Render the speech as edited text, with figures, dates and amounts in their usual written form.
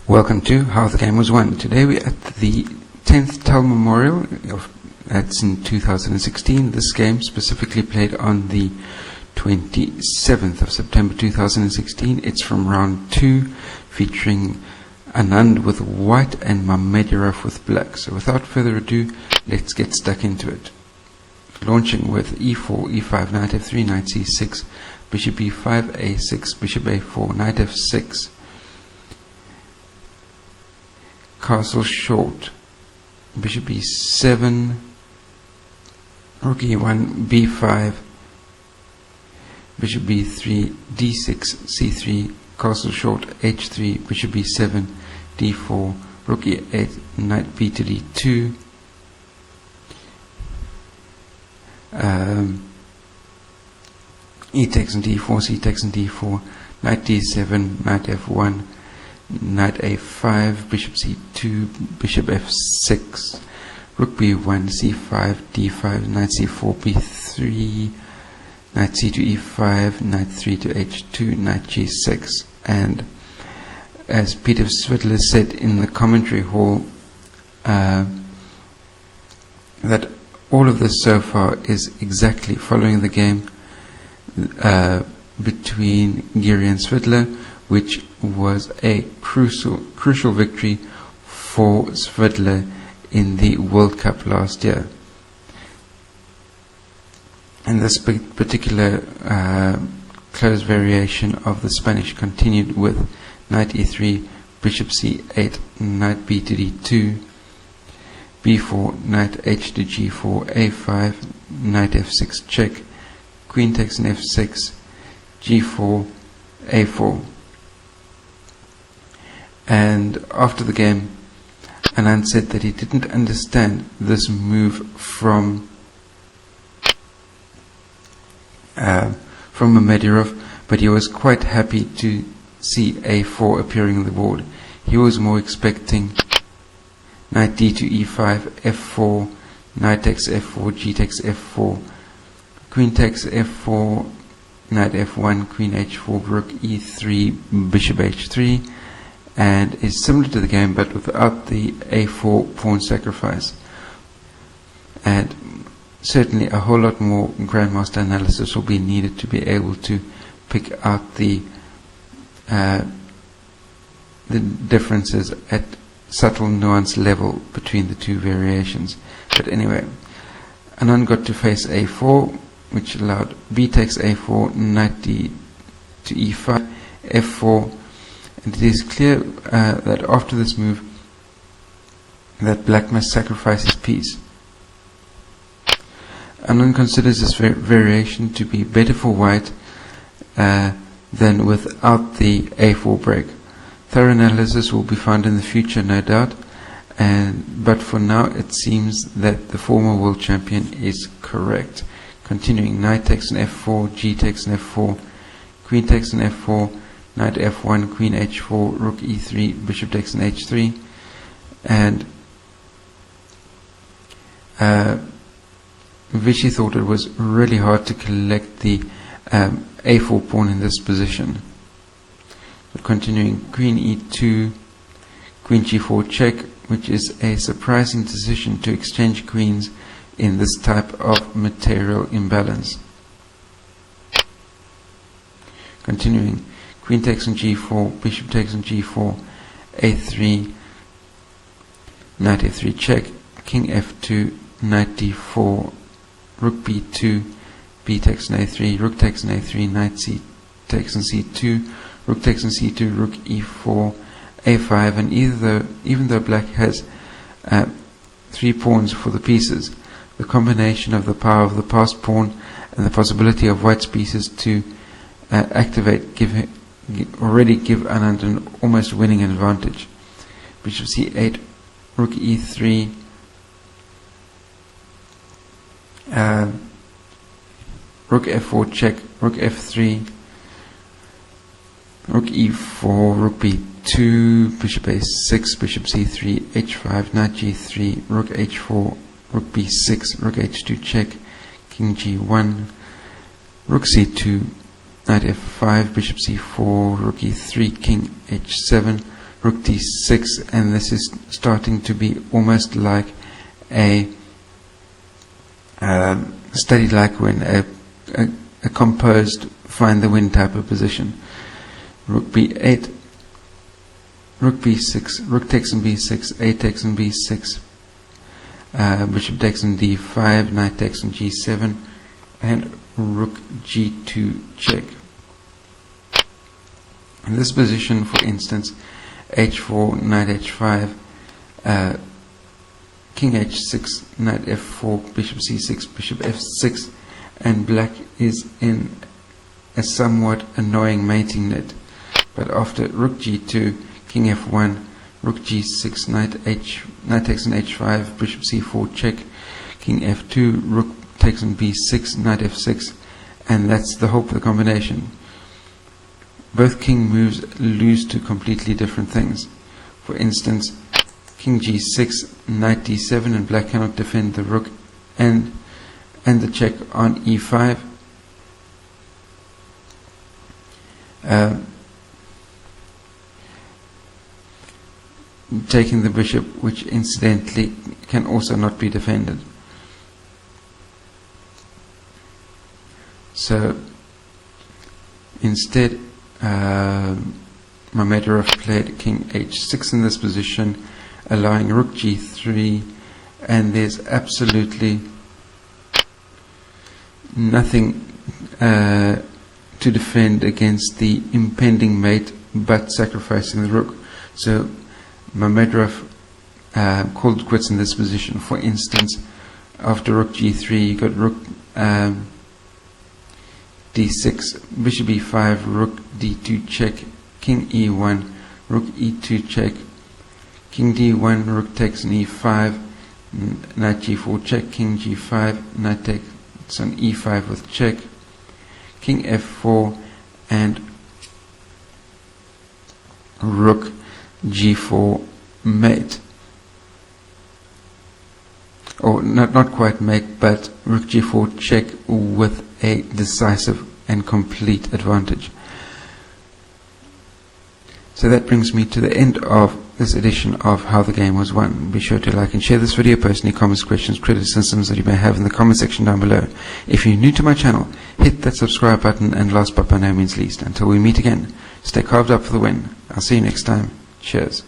Welcome to How the Game Was Won. Today we're at the 10th Tal Memorial, that's in 2016. This game specifically played on the 27th of September 2016. It's from round 2, featuring Anand with white and Mamedyarov with black. So without further ado, let's get stuck into it. Launching with e4, e5, knight f3, knight c6, bishop b5, a6, bishop a4, knight f6, castle short, bishop b7, rook e1, b5, bishop b3, d6, c3, castle short, h3, bishop b7, d4, rook e8, knight b to d2, e takes and d4, c takes and d4, knight d7, knight f1, knight a5, bishop c2, bishop f6, rook b1, c5, d5, knight c4, b3, knight c2, e5, knight 3 to h2, knight g6. And as Peter Svidler said in the commentary hall, that all of this so far is exactly following the game between Geary and Svidler, which was a crucial victory for Svidler in the World Cup last year. And this particular close variation of the Spanish continued with knight e3, bishop c8, knight b to d2, b4, knight h to g4, a5, knight f6 check, queen takes an f6, g4, a4. And after the game, Anand said that he didn't understand this move from Mamedyarov, but he was quite happy to see a4 appearing on the board. He was more expecting knight d to e5, f4, knight takes f4, g takes f4, queen takes f4, knight f1, queen h4, rook e3, bishop h3, and is similar to the game but without the a4 pawn sacrifice. And certainly a whole lot more grandmaster analysis will be needed to be able to pick out the differences at subtle nuance level between the two variations. But anyway, Anand got to face a4, which allowed b takes a4, knight d to e5, f4, and it is clear that after this move that black must sacrifice his piece. Anand considers this variation to be better for white than without the a4 break. Thorough analysis will be found in the future, no doubt, but for now it seems that the former world champion is correct. Continuing, knight takes an f4, g takes an f4, queen takes an f4, knight f1, queen h4, rook e3, bishop takes an h3, and Vichy thought it was really hard to collect the a4 pawn in this position. But continuing, queen e2, queen g4 check, which is a surprising decision to exchange queens in this type of material imbalance. Continuing, queen takes on g4, bishop takes on g4, a3, knight f3 check, king f2, knight d4, rook b2, b takes on a3, rook takes on a3, knight c takes on c2, rook takes on c2, rook e4, a5, and even though black has 3 pawns for the pieces, the combination of the power of the passed pawn and the possibility of white's pieces to activate already give Anand an almost winning advantage. Bishop c8, rook e3, rook f4 check, rook f3, rook e4, rook b2, bishop a6, bishop c3, h5, knight g3, rook h4, rook b6, rook h2 check, king g1, rook c2, knight f5, bishop c4, rook e3, king h7, rook d6, and this is starting to be almost like a study like when a composed find the win type of position. Rook b8, rook b6, rook takes on b6, a takes on b6, bishop takes on d5, knight takes on g7, and rook g2 check. In this position, for instance, h4, knight h5, king h6, knight f4, bishop c6, bishop f6, and black is in a somewhat annoying mating net. But after rook g2, king f1, rook g6, knight takes on h5, bishop c4 check, king f2, rook takes on b6, knight f6, and that's the hope for the combination. Both king moves lose to completely different things. For instance, king g6, knight d7, and black cannot defend the rook and the check on e5. Taking the bishop, which incidentally can also not be defended. So instead, Mamedyarov played king h6 in this position, allowing rook g3, and there's absolutely nothing to defend against the impending mate but sacrificing the rook. So Mamedyarov called quits in this position. For instance, after rook g3, you got rook d6, bishop e5, rook d2 check, king e1, rook e2 check, king d1, rook takes on e5, knight g4 check, king g5, knight takes on e5 with check, king f4, and rook g4 mate. Or not quite mate, but rook g4 check with a decisive and complete advantage. So that brings me to the end of this edition of How the Game Was Won. Be sure to like and share this video, post any comments, questions, criticisms that you may have in the comment section down below. If you're new to my channel, hit that subscribe button, and last but by no means least, until we meet again, stay carved up for the win. I'll see you next time. Cheers.